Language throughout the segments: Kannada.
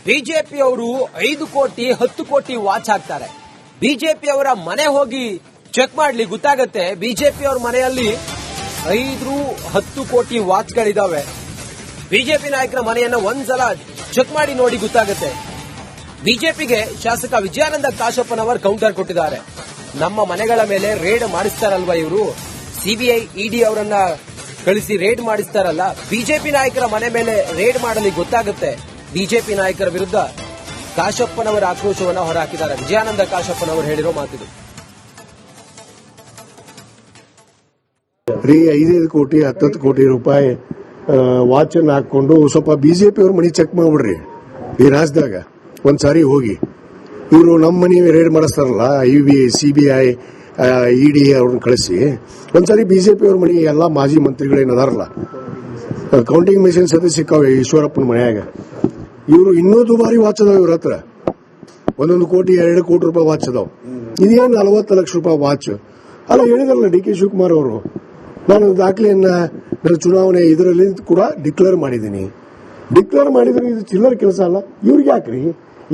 ಬಿಜೆಪಿಯವರು 5 ಕೋಟಿ 10 ಕೋಟಿ ವಾಚ್ ಹಾಕ್ತಾರೆ. ಬಿಜೆಪಿಯವರ ಮನೆ ಹೋಗಿ ಚೆಕ್ ಮಾಡ್ಲಿ ಗೊತ್ತಾಗತ್ತೆ. ಬಿಜೆಪಿಯವರ ಮನೆಯಲ್ಲಿ 5-10 ಕೋಟಿ ವಾಚ್ಗಳಿದಾವೆ. ಬಿಜೆಪಿ ನಾಯಕರ ಮನೆಯನ್ನ ಒಂದ್ಸಲ ಚೆಕ್ ಮಾಡಿ ನೋಡಿ ಗೊತ್ತಾಗತ್ತೆ. ಬಿಜೆಪಿಗೆ ಶಾಸಕ ವಿಜಯಾನಂದ ಕಾಶಪ್ಪನವರು ಕೌಂಟರ್ ಕೊಟ್ಟಿದ್ದಾರೆ. ನಮ್ಮ ಮನೆಗಳ ಮೇಲೆ ರೇಡ್ ಮಾಡಿಸ್ತಾರಲ್ವಾ ಇವರು, ಸಿಬಿಐ ಇಡಿ ಅವರನ್ನ ಕಳಿಸಿ ರೇಡ್ ಮಾಡಿಸ್ತಾರಲ್ಲ, ಬಿಜೆಪಿ ನಾಯಕರ ಮನೆ ಮೇಲೆ ರೇಡ್ ಮಾಡಲಿ ಗೊತ್ತಾಗುತ್ತೆ. ಬಿಜೆಪಿ ನಾಯಕರ ವಿರುದ್ಧ ಕಾಶಪ್ಪನವರ ಆಕ್ರೋಶವನ್ನು ಹೊರಹಾಕಿದ್ದಾರೆ. ವಿಜಯಾನಂದ ಕಾಶಪ್ಪನವರು ಹೇಳಿರೋ ಮಾತಿದು. 5 ಕೋಟಿ 10 ಕೋಟಿ ರೂಪಾಯಿ ವಾಚ್ ಅನ್ನು ಹಾಕೊಂಡು ಸ್ವಲ್ಪ ಬಿಜೆಪಿ ಅವ್ರ ಮನಿ ಚೆಕ್ ಮಾಡ್ಬಿಡ್ರಿ. ಈ ರಾಜ್ಯದಾಗ ಒಂದ್ಸಾರಿ ಹೋಗಿ ಇವರು ನಮ್ಮ ಮನಿ ರೇಡ್ ಮಾಡಿಸ್ತಾರಲ್ಲ, ಸಿಬಿಐ ಇಡಿ ಅವ್ರನ್ನ ಕಳಿಸಿ ಒಂದ್ಸಾರಿ ಬಿಜೆಪಿ ಅವ್ರ ಮನಿ ಎಲ್ಲಾ ಮಾಜಿ ಮಂತ್ರಿಗಳೇನದಾರಲ್ಲ, ಕೌಂಟಿಂಗ್ ಮೆಷಿನ್ ಸತಿ ಸಿಕ್ಕಾವೆ ಈಶ್ವರಪ್ಪನ ಮನೆಯಾಗ. ಇವರು ಇನ್ನೂ ದುಬಾರಿ ವಾಚ್ ಅದಾವ ಇವ್ರ ಹತ್ರ. 1 ಕೋಟಿ 2 ಕೋಟಿ ರೂಪಾಯಿ ವಾಚ್ ಅದಾವ. ಇದೇನು 40 ಲಕ್ಷ ರೂಪಾಯಿ ವಾಚ್ ಅಲ್ಲ. ಹೇಳಿದ್ರಲ್ಲ ಡಿ ಕೆ ಶಿವಕುಮಾರ್ ಅವರು, ನಾನು ದಾಖಲೆಯನ್ನ ನನ್ನ ಚುನಾವಣೆ ಇದರಲ್ಲಿ ಕೂಡ ಡಿಕ್ಲೇರ್ ಮಾಡಿದ್ದೀನಿ. ಡಿಕ್ಲೇರ್ ಮಾಡಿದ್ರೆ ಇದು ಚಿಲ್ಲರ್ ಕೆಲಸ ಅಲ್ಲ. ಇವ್ರಿಗೆ ಯಾಕ್ರಿ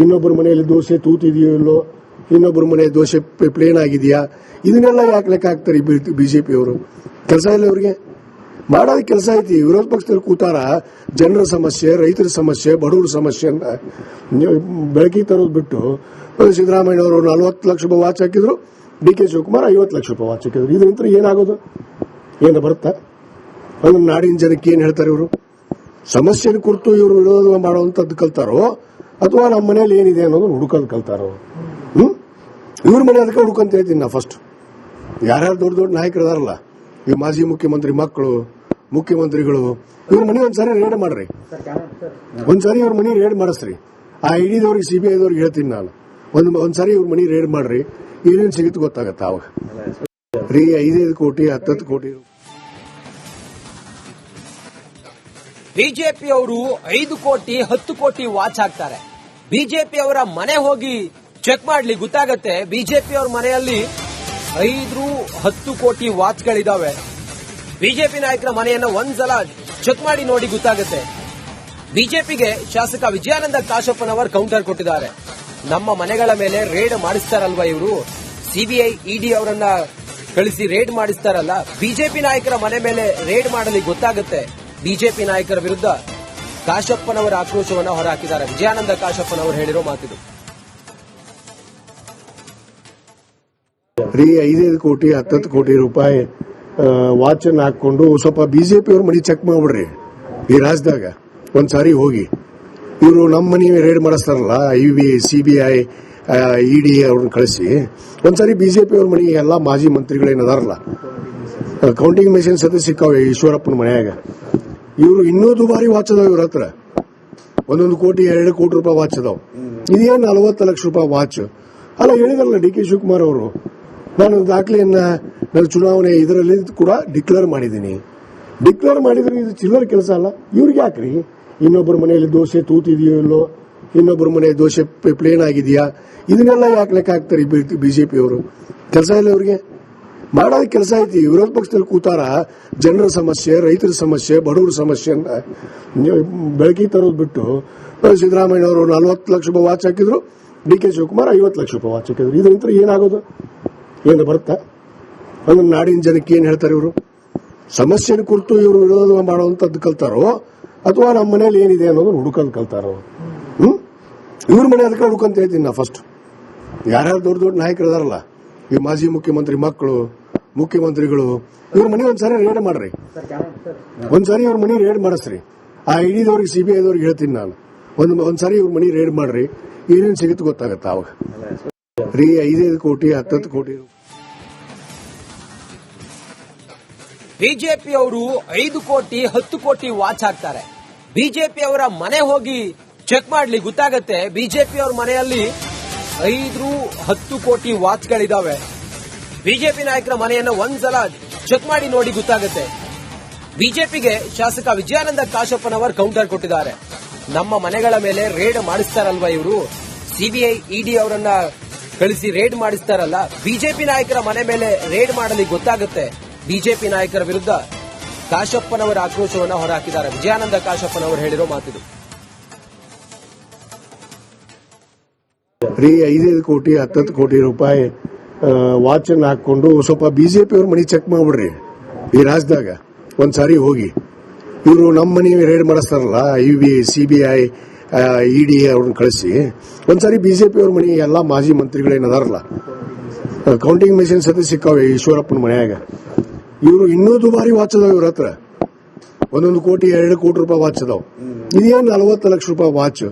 ಇನ್ನೊಬ್ಬರ ಮನೆಯಲ್ಲಿ ದೋಸೆ ತೂತಿದೆಯೋ ಇಲ್ಲೋ, ಇನ್ನೊಬ್ಬರ ಮನೆ ದೋಸೆ ಪ್ಲೇನ್ ಆಗಿದೆಯಾ, ಇದನ್ನೆಲ್ಲ ಯಾಕೆ ಲೆಕ್ಕ ಹಾಕ್ತಾರೆ ಬಿಜೆಪಿ ಅವರು? ಕೆಲಸ ಇಲ್ಲ ಇವ್ರಿಗೆ, ಮಾಡೋದಕ್ಕೆ ಕೆಲಸ ಐತಿ. ವಿರೋಧ ಪಕ್ಷದಲ್ಲಿ ಕೂತಾರ ಜನರ ಸಮಸ್ಯೆ, ರೈತರ ಸಮಸ್ಯೆ, ಬಡವರ ಸಮಸ್ಯೆಯನ್ನ ಬೆಳಕಿಗೆ ತರೋದು ಬಿಟ್ಟು ಸಿದ್ದರಾಮಯ್ಯ ಅವರು 40 ಲಕ್ಷ ರೂಪಾಯಿ ವಾಚ್ ಹಾಕಿದ್ರು, ಡಿ ಕೆ ಶಿವಕುಮಾರ್ 50 ಲಕ್ಷ ರೂಪಾಯಿ ವಾಚ್ ಹಾಕಿದ್ರು. ಇದರಿಂದ ಏನಾಗೋದು? ಏನು ಬರುತ್ತಾ? ಒಂದು ನಾಡಿನ ಜನಕ್ಕೆ ಏನ್ ಹೇಳ್ತಾರೆ ಇವರು? ಸಮಸ್ಯೆನ ಕುರಿತು ಇವರು ವಿರೋಧ ಮಾಡುವಂತದ್ದು ಕಲ್ತಾರೋ ಅಥವಾ ನಮ್ಮ ಮನೆಯಲ್ಲಿ ಏನಿದೆ ಅನ್ನೋದು ಹುಡುಕೋದು ಕಲ್ತಾರೋ? ಇವ್ರ ಮನೆ ಅದಕ್ಕೆ ಹುಡುಕಂತ ಹೇಳ್ತೀನಿ ನಾ. ಫಸ್ಟ್ ಯಾರ್ಯಾರು ದೊಡ್ಡ ದೊಡ್ಡ ನಾಯಕರು ಅದಾರಲ್ಲ, ಈ ಮಾಜಿ ಮುಖ್ಯಮಂತ್ರಿ ಮಕ್ಕಳು, ಮುಖ್ಯಮಂತ್ರಿಗಳು, ಇವ್ರ ಮನೆ ಒಂದ್ಸಾರಿ ರೇಡ್ ಮಾಡ್ರಿ. ಒಂದ್ಸಾರಿ ಇವ್ರ ಮನೆ ರೇಡ್ ಮಾಡಿಸ್ರಿ. ಆ ಇಡಿದವ್ರಿಗೆ ಸಿಬಿಐದವ್ರಿಗೆ ಹೇಳ್ತೀನಿ ನಾನು, ಒಂದ್ಸಾರಿ ಇವ್ರ ಮನೆ ರೇಡ್ ಮಾಡ್ರಿ. ಏನೇನು ಸಿಗುತ್ತೆ ಗೊತ್ತಾಗತ್ತ ಅವಾಗ. 5 ಕೋಟಿ 10 ಕೋಟಿ. ಬಿಜೆಪಿಯವರು 5 ಕೋಟಿ 10 ಕೋಟಿ ವಾಚ್ ಹಾಕ್ತಾರೆ. ಬಿಜೆಪಿಯವರ ಮನೆ ಹೋಗಿ ಚೆಕ್ ಮಾಡ್ಲಿ ಗೊತ್ತಾಗತ್ತೆ. ಬಿಜೆಪಿಯವರ ಮನೆಯಲ್ಲಿ 5-10 ಕೋಟಿ ವಾಚ್ಗಳಿದಾವೆ. ಬಿಜೆಪಿ ನಾಯಕರ ಮನೆಯನ್ನ ಒಂದ್ಸಲ ಚೆಕ್ ಮಾಡಿ ನೋಡಿ ಗೊತ್ತಾಗತ್ತೆ. ಬಿಜೆಪಿಗೆ ಶಾಸಕ ವಿಜಯಾನಂದ ಕಾಶಪ್ಪನವರು ಕೌಂಟರ್ ಕೊಟ್ಟಿದ್ದಾರೆ. ನಮ್ಮ ಮನೆಗಳ ಮೇಲೆ ರೇಡ್ ಮಾಡಿಸ್ತಾರಲ್ವಾ ಇವರು, ಸಿಬಿಐ ಇಡಿ ಅವರನ್ನ ಕಳಿಸಿ ರೇಡ್ ಮಾಡಿಸ್ತಾರಲ್ಲ, ಬಿಜೆಪಿ ನಾಯಕರ ಮನೆ ಮೇಲೆ ರೇಡ್ ಮಾಡಲಿ ಗೊತ್ತಾಗುತ್ತೆ. ಬಿಜೆಪಿ ನಾಯಕರ ವಿರುದ್ಧ ಕಾಶಪ್ಪನವರ ಆಕ್ರೋಶವನ್ನು ಹೊರಹಾಕಿದ್ದಾರೆ. ವಿಜಯಾನಂದ ಕಾಶಪ್ಪನವರು ಹೇಳಿರೋ ಮಾತಿದು. 5 ಕೋಟಿ 10 ಕೋಟಿ ರೂಪಾಯಿ ವಾಚ್ ಅನ್ನು ಹಾಕೊಂಡು ಸ್ವಲ್ಪ ಬಿಜೆಪಿ ಅವ್ರ ಮನಿ ಚೆಕ್ ಮಾಡ್ಬಿಡ್ರಿ. ಈ ರಾಜ್ಯದಾಗ ಒಂದ್ಸಾರಿ ಹೋಗಿ ಇವರು ನಮ್ಮ ಮನಿ ರೇಡ್ ಮಾಡಿಸ್ತಾರಲ್ಲ, ಸಿಬಿಐ ಇಡಿ ಅವ್ರನ್ನ ಕಳಿಸಿ ಒಂದ್ಸಾರಿ ಬಿಜೆಪಿ ಅವ್ರ ಮನಿ ಎಲ್ಲಾ ಮಾಜಿ ಮಂತ್ರಿಗಳೇನದಾರಲ್ಲ, ಕೌಂಟಿಂಗ್ ಮೆಷಿನ್ ಸತಿ ಸಿಕ್ಕಾವೆ ಈಶ್ವರಪ್ಪನ ಮನೆಯಾಗ. ಇವರು ಇನ್ನೂ ದುಬಾರಿ ವಾಚ್ ಅದಾವ ಇವ್ರ ಹತ್ರ. 1 ಕೋಟಿ 2 ಕೋಟಿ ರೂಪಾಯಿ ವಾಚ್ ಅದಾವ. ಇದೇನು 40 ಲಕ್ಷ ರೂಪಾಯಿ ವಾಚ್ ಅಲ್ಲ. ಹೇಳಿದ್ರಲ್ಲ ಡಿ ಕೆ ಶಿವಕುಮಾರ್ ಅವರು, ನಾನು ದಾಖಲೆಯನ್ನ ನನ್ನ ಚುನಾವಣೆ ಇದರಲ್ಲಿ ಕೂಡ ಡಿಕ್ಲೇರ್ ಮಾಡಿದ್ದೀನಿ. ಡಿಕ್ಲೇರ್ ಮಾಡಿದ್ರೆ ಇದು ಚಿಲ್ಲರ್ ಕೆಲಸ ಅಲ್ಲ. ಇವ್ರಿಗೆ ಯಾಕ್ರಿ ಇನ್ನೊಬ್ಬರ ಮನೆಯಲ್ಲಿ ದೋಸೆ ತೂತಿದೆಯೋ ಇಲ್ಲೋ, ಇನ್ನೊಬ್ಬರ ಮನೆ ದೋಸೆ ಪ್ಲೇನ್ ಆಗಿದೆಯಾ, ಇದನ್ನೆಲ್ಲ ಯಾಕೆ ಲೆಕ್ಕ ಹಾಕ್ತಾರೆ ಬಿಜೆಪಿ ಅವರು? ಕೆಲಸ ಇಲ್ಲ ಇವ್ರಿಗೆ, ಮಾಡೋದಕ್ಕೆ ಕೆಲಸ ಐತಿ. ವಿರೋಧ ಪಕ್ಷದಲ್ಲಿ ಕೂತಾರ ಜನರ ಸಮಸ್ಯೆ, ರೈತರ ಸಮಸ್ಯೆ, ಬಡವರ ಸಮಸ್ಯೆಯನ್ನ ಬೆಳಕಿಗೆ ತರೋದು ಬಿಟ್ಟು ಸಿದ್ದರಾಮಯ್ಯ ಅವರು 40 ಲಕ್ಷ ರೂಪಾಯಿ ವಾಚ್ ಹಾಕಿದ್ರು, ಡಿ ಕೆ ಶಿವಕುಮಾರ್ 50 ಲಕ್ಷ ರೂಪಾಯಿ ವಾಚ್ ಹಾಕಿದ್ರು. ಇದರಿಂದ ಏನಾಗೋದು? ಏನು ಬರುತ್ತಾ? ಒಂದು ನಾಡಿನ ಜನಕ್ಕೆ ಏನ್ ಹೇಳ್ತಾರೆ ಇವರು? ಸಮಸ್ಯೆನ ಕುರಿತು ಇವರು ವಿರೋಧ ಮಾಡುವಂತದ್ದು ಕಲ್ತಾರೋ ಅಥವಾ ನಮ್ಮ ಮನೆಯಲ್ಲಿ ಏನಿದೆ ಅನ್ನೋದು ಹುಡುಕೋದು ಕಲ್ತಾರೋ? ಇವ್ರ ಮನೆ ಅದಕ್ಕೆ ಹುಡುಕಂತ ಹೇಳ್ತೀನಿ ನಾ. ಫಸ್ಟ್ ಯಾರ್ಯಾರು ದೊಡ್ಡ ದೊಡ್ಡ ನಾಯಕರು ಅದಾರಲ್ಲ, ಈ ಮಾಜಿ ಮುಖ್ಯಮಂತ್ರಿ ಮಕ್ಕಳು, ಮುಖ್ಯಮಂತ್ರಿಗಳು, ಇವ್ರ ಮನೆ ಒಂದ್ಸಾರಿ ರೇಡ್ ಮಾಡ್ರಿ. ಒಂದ್ಸಾರಿ ಇವ್ರ ಮನೆ ರೇಡ್ ಮಾಡಿಸ್ರಿ. ಆ ಇಡಿದವ್ರಿಗೆ ಸಿಬಿಐದವ್ರಿಗೆ ಹೇಳ್ತೀನಿ ನಾನು, ಒಂದ್ಸಾರಿ ಇವ್ರ ಮನೆ ರೇಡ್ ಮಾಡ್ರಿ. ಏನೇನು ಸಿಗುತ್ತೆ ಗೊತ್ತಾಗತ್ತ ಅವಾಗ. 5 ಕೋಟಿ 10 ಕೋಟಿ. ಬಿಜೆಪಿಯವರು 5 ಕೋಟಿ 10 ಕೋಟಿ ವಾಚ್ ಹಾಕ್ತಾರೆ. ಬಿಜೆಪಿಯವರ ಮನೆ ಹೋಗಿ ಚೆಕ್ ಮಾಡ್ಲಿ ಗೊತ್ತಾಗತ್ತೆ. ಬಿಜೆಪಿಯವರ ಮನೆಯಲ್ಲಿ 5-10 ಕೋಟಿ ವಾಚ್ಗಳಿದಾವೆ. ಬಿಜೆಪಿ ನಾಯಕರ ಮನೆಯನ್ನ ಒಂದ್ಸಲ ಚೆಕ್ ಮಾಡಿ ನೋಡಿ ಗೊತ್ತಾಗತ್ತೆ. ಬಿಜೆಪಿಗೆ ಶಾಸಕ ವಿಜಯಾನಂದ ಕಾಶಪ್ಪನವರು ಕೌಂಟರ್ ಕೊಟ್ಟಿದ್ದಾರೆ. ನಮ್ಮ ಮನೆಗಳ ಮೇಲೆ ರೇಡ್ ಮಾಡಿಸ್ತಾರಲ್ವಾ ಇವರು, ಸಿಬಿಐ ಇಡಿ ಅವರನ್ನ ಕಳಿಸಿ ರೇಡ್ ಮಾಡಿಸ್ತಾರಲ್ಲ, ಬಿಜೆಪಿ ನಾಯಕರ ಮನೆ ಮೇಲೆ ರೇಡ್ ಮಾಡಲಿ ಗೊತ್ತಾಗುತ್ತೆ. ಬಿಜೆಪಿ ನಾಯಕರ ವಿರುದ್ಧ ಕಾಶಪ್ಪನವರ ಆಕ್ರೋಶವನ್ನು ಹೊರಹಾಕಿದ್ದಾರೆ. ವಿಜಯಾನಂದ ಕಾಶಪ್ಪನವರು ಹೇಳಿರೋ ಮಾತಿದು. ರೀ 5 ಕೋಟಿ 10 ಕೋಟಿ ರೂಪಾಯಿ ವಾಚ್ ಹಾಕೊಂಡು ಸ್ವಲ್ಪ ಬಿಜೆಪಿ ಅವ್ರ ಮನಿ ಚೆಕ್ ಮಾಡ್ಬಿಡ್ರಿ. ಈ ರಾಜ್ಯದಾಗ ಒಂದ್ಸಾರಿ ಹೋಗಿ ಇವರು ನಮ್ಮ ಮನಿ ರೇಡ್ ಮಾಡಿಸ್ತಾರಲ್ಲ, CBI ED ಅವ್ರನ್ನ ಕಳಿಸಿ ಒಂದ್ಸಾರಿ ಬಿಜೆಪಿ ಅವ್ರ ಮನಿ ಎಲ್ಲಾ ಮಾಜಿ ಮಂತ್ರಿಗಳೇನದಾರಲ್ಲ, ಕೌಂಟಿಂಗ್ ಮೆಷಿನ್ ಸತಿ ಸಿಕ್ಕಾವೆ ಈಶ್ವರಪ್ಪನ ಮನೆಯಾಗ. ಇವರು ಇನ್ನೂ ದುಬಾರಿ ವಾಚ್ ಅದಾವ ಇವ್ರ ಹತ್ರ. 1 ಕೋಟಿ 2 ಕೋಟಿ ರೂಪಾಯಿ ವಾಚ್ ಅದಾವ. ಇದೇನು 40 ಲಕ್ಷ ರೂಪಾಯಿ ವಾಚ್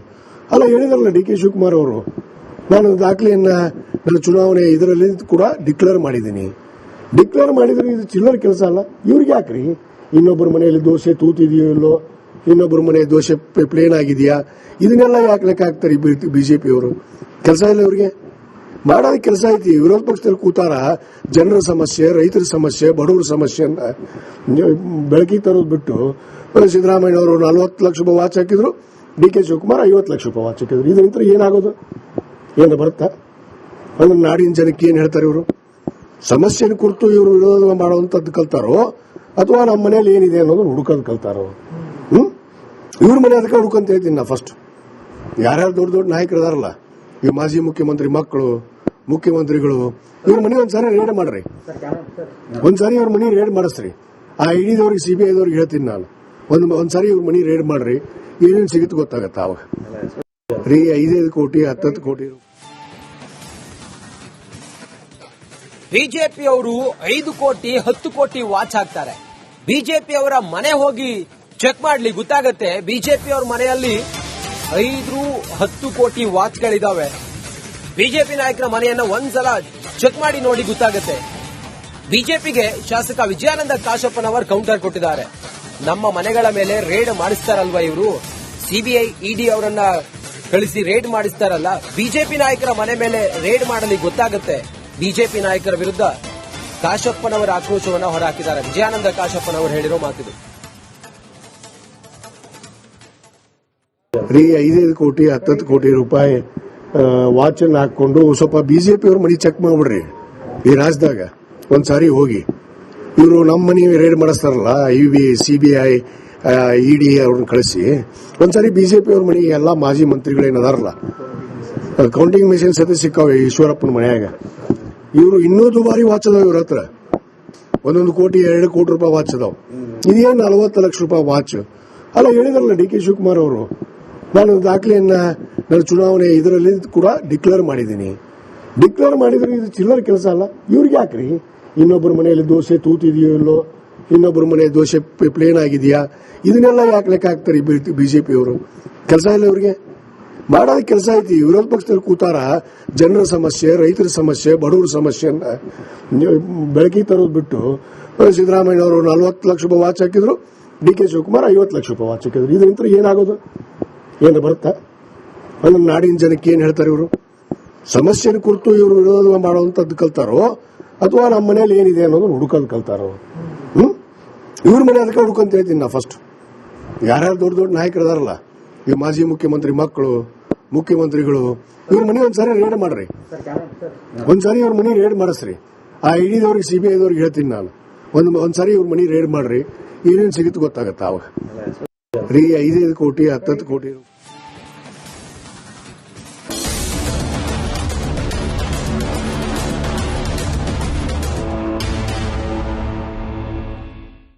ಅಲ್ಲ. ಹೇಳಿದಾರಲ್ಲ DK ಶಿವಕುಮಾರ್ ಅವರು, ನಾನು ದಾಖಲೆಯನ್ನ ನನ್ನ ಚುನಾವಣೆ ಇದರಲ್ಲಿ ಕೂಡ ಡಿಕ್ಲೇರ್ ಮಾಡಿದ್ದೀನಿ. ಡಿಕ್ಲೇರ್ ಮಾಡಿದ್ರೆ ಇದು ಚಿಲ್ಲರ್ ಕೆಲಸ ಅಲ್ಲ. ಇವ್ರಿಗೆ ಯಾಕ್ರಿ? ಇನ್ನೊಬ್ಬರ ಮನೆಯಲ್ಲಿ ದೋಸೆ ತೂತಿದೆಯೋ ಇಲ್ಲೋ, ಇನ್ನೊಬ್ಬರ ಮನೆ ದೋಸೆ ಪ್ಲೇನ್ ಆಗಿದೆಯಾ, ಇದನ್ನೆಲ್ಲ ಯಾಕೆ ಲೆಕ್ಕ ಹಾಕ್ತಾರೆ ಬಿಜೆಪಿ ಅವರು? ಕೆಲಸ ಇಲ್ಲ ಇವ್ರಿಗೆ? ಮಾಡೋದ ಕೆಲಸ ಐತಿ. ವಿರೋಧ ಪಕ್ಷದಲ್ಲಿ ಕೂತಾರ ಜನರ ಸಮಸ್ಯೆ, ರೈತರ ಸಮಸ್ಯೆ, ಬಡವರ ಸಮಸ್ಯೆಯನ್ನ ಬೆಳಕಿಗೆ ತರೋದು ಬಿಟ್ಟು ಸಿದ್ದರಾಮಯ್ಯ ಅವರು 40 ಲಕ್ಷ ರೂಪಾಯಿ ವಾಚ್ ಹಾಕಿದ್ರು, DK ಶಿವಕುಮಾರ್ 50 ಲಕ್ಷ ರೂಪಾಯಿ ವಾಚ್ ಹಾಕಿದ್ರು. ಇದರಿಂದ ಏನಾಗೋದು? ಏನು ಬರುತ್ತಾ? ಅಂದ್ರೆ ನಾಡಿನ ಜನಕ್ಕೆ ಏನ್ ಹೇಳ್ತಾರೆ ಇವರು? ಸಮಸ್ಯೆನ ಕುರಿತು ಇವರು ವಿರೋಧ ಮಾಡುವಂತದ್ದು ಕಲ್ತಾರೋ ಅಥವಾ ನಮ್ಮ ಮನೆಯಲ್ಲಿ ಏನಿದೆ ಅನ್ನೋದು ಹುಡುಕೋದು ಕಲ್ತಾರೋ? ಇವ್ರ ಮನೆ ಅದಕ್ಕೆ ಹುಡುಕಂತ ಹೇಳ್ತೀನಿ ನಾ. ಫಸ್ಟ್ ಯಾರ್ಯಾರು ದೊಡ್ಡ ದೊಡ್ಡ ನಾಯಕರು ಅದಾರಲ್ಲ, ಈ ಮಾಜಿ ಮುಖ್ಯಮಂತ್ರಿ ಮಕ್ಕಳು, ಮುಖ್ಯಮಂತ್ರಿಗಳು, ಇವ್ರ ಮನೆ ಒಂದ್ಸಾರಿ ರೇಡ್ ಮಾಡ್ರಿ. ಒಂದ್ಸಾರಿ ಇವ್ರ ಮನಿ ರೇಡ್ ಮಾಡಿಸ್ರಿ. ಆ ಇಡಿದವ್ರಿಗೆ CBI ದವ್ರಿಗೆ ಹೇಳ್ತೀನಿ ನಾನು, ಒಂದ್ಸಾರಿ ಇವ್ರ ಮನಿ ರೇಡ್ ಮಾಡ್ರಿ. ಏನೇನು ಸಿಗುತ್ತೆ ಗೊತ್ತಾಗತ್ತ ಅವಾಗ. ರೀ 5 ಕೋಟಿ 10 ಕೋಟಿ ಬಿಜೆಪಿ ಅವರು 5 ಕೋಟಿ 10 ಕೋಟಿ ವಾಚ್ ಹಾಕ್ತಾರೆ. ಬಿಜೆಪಿ ಅವರ ಮನೆ ಹೋಗಿ ಚೆಕ್ ಮಾಡ್ಲಿ ಗೊತ್ತಾಗತ್ತೆ. ಬಿಜೆಪಿ ಅವ್ರ ಮನೆಯಲ್ಲಿ 5-10 ಕೋಟಿ ವಾಚ್ಗಳಿದಾವೆ. ಬಿಜೆಪಿ ನಾಯಕರ ಮನೆಯನ್ನ ಒಂದ್ಸಲ ಚೆಕ್ ಮಾಡಿ ನೋಡಿ ಗೊತ್ತಾಗತ್ತೆ. ಬಿಜೆಪಿಗೆ ಶಾಸಕ ವಿಜಯಾನಂದ ಕಾಶಪ್ಪನವರ್ ಕೌಂಟರ್ ಕೊಟ್ಟಿದ್ದಾರೆ. ನಮ್ಮ ಮನೆಗಳ ಮೇಲೆ ರೇಡ್ ಮಾಡಿಸ್ತಾರಲ್ವಾ ಇವರು, CBI ED ಅವರನ್ನ ಕಳಿಸಿ ರೇಡ್ ಮಾಡಿಸ್ತಾರಲ್ಲ, ಬಿಜೆಪಿ ನಾಯಕರ ಮನೆ ಮೇಲೆ ರೇಡ್ ಮಾಡಲಿ ಗೊತ್ತಾಗತ್ತೆ. ಬಿಜೆಪಿ ನಾಯಕರ ವಿರುದ್ಧ ಕಾಶಪ್ಪನವರ ಆಕ್ರೋಶವನ್ನು ಹೊರಹಾಕಿದ್ದಾರೆ. ವಿಜಯಾನಂದ ಕಾಶಪ್ಪನವರು ಹೇಳಿರೋ ಮಾತಿದು. ರೀ 5 ಕೋಟಿ 10 ಕೋಟಿ ರೂಪಾಯಿ ವಾಚ್ ಹಾಕೊಂಡು ಸ್ವಲ್ಪ ಬಿಜೆಪಿ ಅವ್ರ ಮನಿ ಚೆಕ್ ಮಾಡ್ಬಿಡ್ರಿ. ಈ ರಾಜ್ಯದಾಗ ಒಂದ್ಸಾರಿ ಹೋಗಿ ಇವರು ನಮ್ಮ ಮನಿ ರೇಡ್ ಮಾಡಿಸ್ತಾರಲ್ಲ, CBI ED ಅವ್ರನ್ನ ಕಳಿಸಿ ಒಂದ್ಸಾರಿ ಬಿಜೆಪಿ ಅವ್ರ ಮನಿ ಎಲ್ಲಾ ಮಾಜಿ ಮಂತ್ರಿಗಳೇನದಾರಲ್ಲ, ಕೌಂಟಿಂಗ್ ಮೆಷಿನ್ ಸತಿ ಸಿಕ್ಕಾವೆ ಈಶ್ವರಪ್ಪನ ಮನೆಯಾಗ. ಇವರು ಇನ್ನೂ ದುಬಾರಿ ವಾಚ್ ಅದಾವ ಇವ್ರ ಹತ್ರ. 1 ಕೋಟಿ 2 ಕೋಟಿ ರೂಪಾಯಿ ವಾಚ್ ಅದಾವ. ಇದೇನು 40 ಲಕ್ಷ ರೂಪಾಯಿ ವಾಚ್ ಅಲ್ಲ. ಹೇಳಿದಾರಲ್ಲ DK ಶಿವಕುಮಾರ್ ಅವರು, ನಾನು ದಾಖಲೆಯನ್ನ ನನ್ನ ಚುನಾವಣೆ ಇದರಲ್ಲಿ ಕೂಡ ಡಿಕ್ಲೇರ್ ಮಾಡಿದ್ದೀನಿ. ಡಿಕ್ಲೇರ್ ಮಾಡಿದ್ರೆ ಇದು ಚಿಲ್ಲರ್ ಕೆಲಸ ಅಲ್ಲ. ಇವ್ರಿಗೆ ಯಾಕ್ರಿ? ಇನ್ನೊಬ್ಬರ ಮನೆಯಲ್ಲಿ ದೋಸೆ ತೂತಿದೆಯೋ ಇಲ್ಲೋ, ಇನ್ನೊಬ್ಬರ ಮನೆ ದೋಸೆ ಪ್ಲೇನ್ ಆಗಿದೆಯಾ, ಇದನ್ನೆಲ್ಲ ಯಾಕೆ ಲೆಕ್ಕ ಹಾಕ್ತಾರೆ ಬಿಜೆಪಿ ಅವರು? ಕೆಲಸ ಇಲ್ಲ ಇವ್ರಿಗೆ? ಮಾಡೋದ ಕೆಲಸ ಐತಿ. ವಿರೋಧ ಪಕ್ಷದಲ್ಲಿ ಕೂತಾರ ಜನರ ಸಮಸ್ಯೆ, ರೈತರ ಸಮಸ್ಯೆ, ಬಡವರ ಸಮಸ್ಯೆಯನ್ನ ಬೆಳಕಿಗೆ ತರೋದು ಬಿಟ್ಟು ಸಿದ್ದರಾಮಯ್ಯ ಅವರು 40 ಲಕ್ಷ ರೂಪಾಯಿ ವಾಚ್ ಹಾಕಿದ್ರು, DK ಶಿವಕುಮಾರ್ 50 ಲಕ್ಷ ರೂಪಾಯಿ ವಾಚ್ ಹಾಕಿದ್ರು. ಇದರಿಂದ ಏನಾಗೋದು? ಏನು ಬರುತ್ತಾ? ಅಂದ್ರೆ ನಾಡಿನ ಜನಕ್ಕೆ ಏನ್ ಹೇಳ್ತಾರೆ ಇವರು? ಸಮಸ್ಯೆನ ಕುರಿತು ಇವರು ವಿರೋಧ ಮಾಡುವಂತದ್ದು ಕಲ್ತಾರೋ ಅಥವಾ ನಮ್ಮ ಮನೆಯಲ್ಲಿ ಏನಿದೆ ಅನ್ನೋದು ಹುಡುಕೋದು ಕಲ್ತಾರೋ? ಇವ್ರ ಮನೆ ಅದಕ್ಕೆ ಹುಡುಕಂತ ಹೇಳ್ತೀನಿ ನಾ. ಫಸ್ಟ್ ಯಾರ್ಯಾರು ದೊಡ್ಡ ದೊಡ್ಡ ನಾಯಕರು ಅದಾರಲ್ಲ, ಈ ಮಾಜಿ ಮುಖ್ಯಮಂತ್ರಿ ಮಕ್ಕಳು, ಮುಖ್ಯಮಂತ್ರಿಗಳು, ಇವ್ರ ಮನೆ ಒಂದ್ಸಾರಿ ರೇಡ್ ಮಾಡ್ರಿ. ಒಂದ್ಸಾರಿ ಇವ್ರ ಮನಿ ರೇಡ್ ಮಾಡಿಸ್ರಿ. ಆ ಇಡಿದವ್ರಿಗೆ CBI ದವ್ರಿಗೆ ಹೇಳ್ತೀನಿ ನಾನು, ಒಂದ್ಸಾರಿ ಇವ್ರ ಮನಿ ರೇಡ್ ಮಾಡ್ರಿ. ಏನೇನು ಸಿಗುತ್ತೆ ಗೊತ್ತಾಗತ್ತ ಅವಾಗ. ರೀ 5 ಕೋಟಿ 10 ಕೋಟಿ